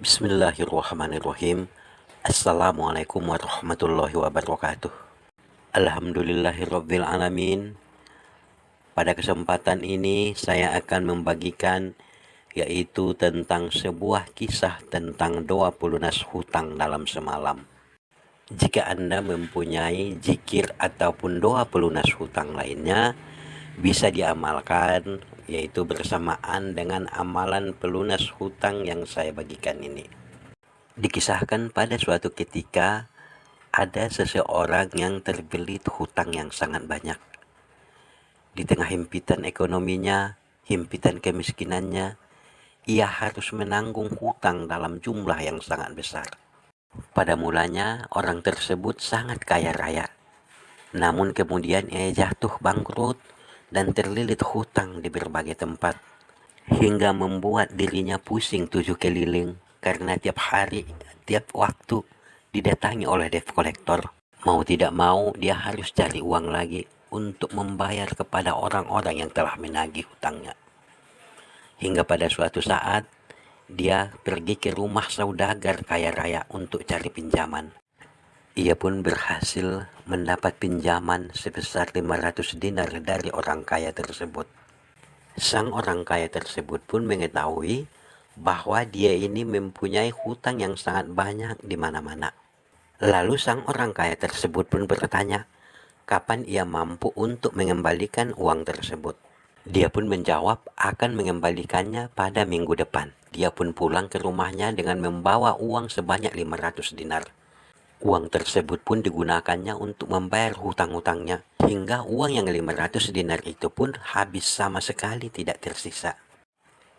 Bismillahirrahmanirrahim. Assalamualaikum warahmatullahi wabarakatuh. Alhamdulillahirabbil alamin. Pada kesempatan ini saya akan membagikan yaitu tentang sebuah kisah tentang doa pelunas hutang dalam semalam. Jika Anda mempunyai zikir ataupun doa pelunas hutang lainnya, bisa diamalkan yaitu bersamaan dengan amalan pelunas hutang yang saya bagikan ini. Dikisahkan pada suatu ketika ada seseorang yang terbelit hutang yang sangat banyak. Di tengah himpitan ekonominya, himpitan kemiskinannya, ia harus menanggung hutang dalam jumlah yang sangat besar. Pada mulanya orang tersebut sangat kaya raya. Namun kemudian ia jatuh bangkrut dan terlilit hutang di berbagai tempat, hingga membuat dirinya pusing tujuh keliling karena tiap hari, tiap waktu didatangi oleh debt collector. Mau tidak mau dia harus cari uang lagi untuk membayar kepada orang-orang yang telah menagih hutangnya. Hingga pada suatu saat dia pergi ke rumah saudagar kaya raya untuk cari pinjaman. Ia pun berhasil mendapat pinjaman sebesar 500 dinar dari orang kaya tersebut. Sang orang kaya tersebut pun mengetahui bahwa dia ini mempunyai hutang yang sangat banyak di mana-mana. Lalu sang orang kaya tersebut pun bertanya, kapan ia mampu untuk mengembalikan uang tersebut. Dia pun menjawab akan mengembalikannya pada minggu depan. Dia pun pulang ke rumahnya dengan membawa uang sebanyak 500 dinar. Uang tersebut pun digunakannya untuk membayar hutang-hutangnya, hingga uang yang 500 dinar itu pun habis sama sekali tidak tersisa.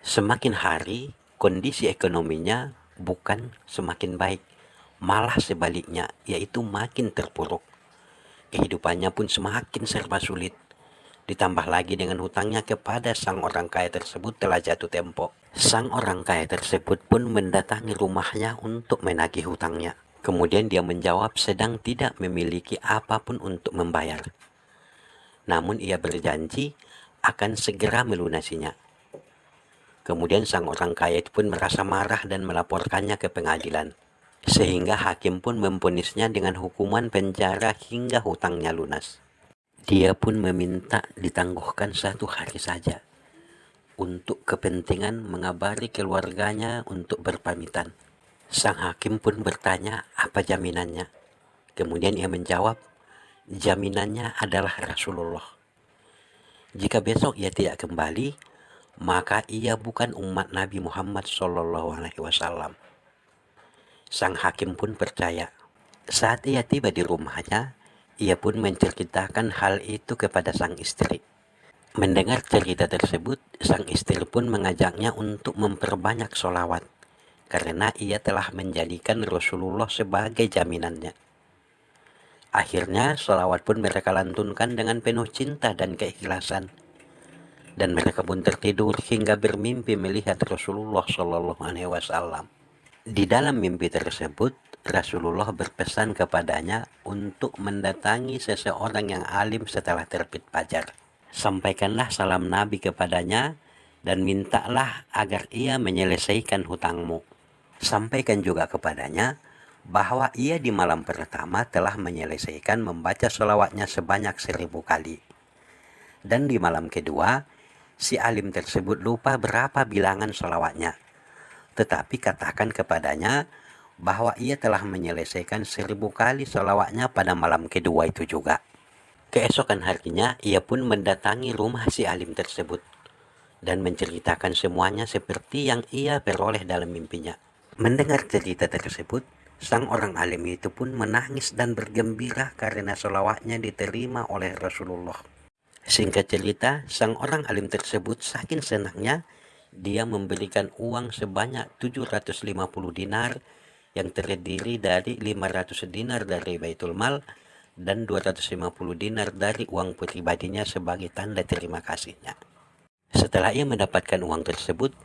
Semakin hari, kondisi ekonominya bukan semakin baik, malah sebaliknya, yaitu makin terpuruk. Kehidupannya pun semakin serba sulit. Ditambah lagi dengan hutangnya kepada sang orang kaya tersebut telah jatuh tempo. Sang orang kaya tersebut pun mendatangi rumahnya untuk menagih hutangnya. Kemudian dia menjawab sedang tidak memiliki apapun untuk membayar. Namun ia berjanji akan segera melunasinya. Kemudian sang orang kaya itu pun merasa marah dan melaporkannya ke pengadilan. Sehingga hakim pun memvonisnya dengan hukuman penjara hingga hutangnya lunas. Dia pun meminta ditangguhkan 1 hari saja untuk kepentingan mengabari keluarganya untuk berpamitan. Sang hakim pun bertanya apa jaminannya. Kemudian ia menjawab, jaminannya adalah Rasulullah. Jika besok ia tidak kembali, maka ia bukan umat Nabi Muhammad SAW. Sang hakim pun percaya. Saat ia tiba di rumahnya, ia pun menceritakan hal itu kepada sang istri. Mendengar cerita tersebut, sang istri pun mengajaknya untuk memperbanyak sholawat, karena ia telah menjadikan Rasulullah sebagai jaminannya. Akhirnya sholawat pun mereka lantunkan dengan penuh cinta dan keikhlasan. Dan mereka pun tertidur hingga bermimpi melihat Rasulullah SAW. Di dalam mimpi tersebut, Rasulullah berpesan kepadanya untuk mendatangi seseorang yang alim setelah terbit fajar. Sampaikanlah salam Nabi kepadanya dan mintalah agar ia menyelesaikan hutangmu. Sampaikan juga kepadanya bahwa ia di malam pertama telah menyelesaikan membaca sholawatnya sebanyak 1000 kali. Dan di malam kedua, si alim tersebut lupa berapa bilangan sholawatnya. Tetapi katakan kepadanya bahwa ia telah menyelesaikan 1000 kali sholawatnya pada malam kedua itu juga. Keesokan harinya, ia pun mendatangi rumah si alim tersebut dan menceritakan semuanya seperti yang ia peroleh dalam mimpinya. Mendengar cerita tersebut, sang orang alim itu pun menangis dan bergembira karena sholawatnya diterima oleh Rasulullah. Singkat cerita, sang orang alim tersebut saking senangnya, dia memberikan uang sebanyak 750 dinar yang terdiri dari 500 dinar dari Baitul Mal dan 250 dinar dari uang pribadinya sebagai tanda terima kasihnya. Setelah ia mendapatkan uang tersebut,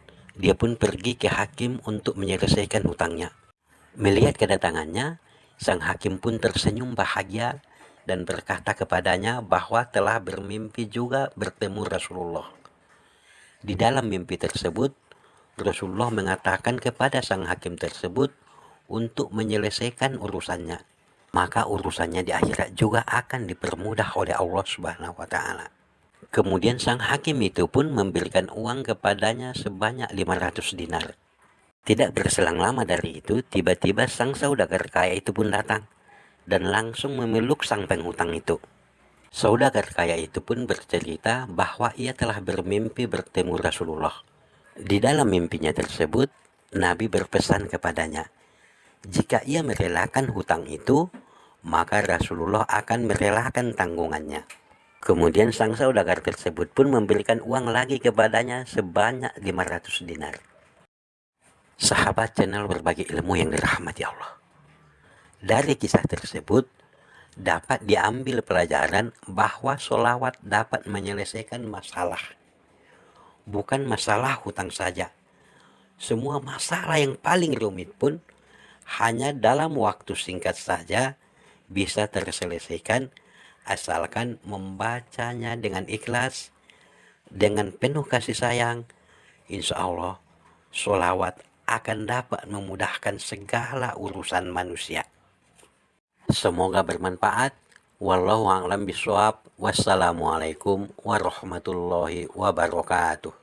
dia pun pergi ke hakim untuk menyelesaikan hutangnya. Melihat kedatangannya, sang hakim pun tersenyum bahagia dan berkata kepadanya bahwa telah bermimpi juga bertemu Rasulullah. Di dalam mimpi tersebut, Rasulullah mengatakan kepada sang hakim tersebut untuk menyelesaikan urusannya. Maka urusannya di akhirat juga akan dipermudah oleh Allah Subhanahu wa Ta'ala. Kemudian sang hakim itu pun memberikan uang kepadanya sebanyak 500 dinar. Tidak berselang lama dari itu, tiba-tiba sang saudagar kaya itu pun datang dan langsung memeluk sang penghutang itu. Saudagar kaya itu pun bercerita bahwa ia telah bermimpi bertemu Rasulullah. Di dalam mimpinya tersebut, Nabi berpesan kepadanya, jika ia merelakan hutang itu, maka Rasulullah akan merelakan tanggungannya. Kemudian sang saudagar tersebut pun memberikan uang lagi kepadanya sebanyak 500 dinar. Sahabat channel Berbagi Ilmu yang dirahmati Allah. Dari kisah tersebut, dapat diambil pelajaran bahwa sholawat dapat menyelesaikan masalah. Bukan masalah hutang saja. Semua masalah yang paling rumit pun hanya dalam waktu singkat saja bisa terselesaikan asalkan membacanya dengan ikhlas, dengan penuh kasih sayang. Insya Allah sholawat akan dapat memudahkan segala urusan manusia. Semoga bermanfaat. Wallahu a'lam bishawab. Wassalamualaikum warahmatullahi wabarakatuh.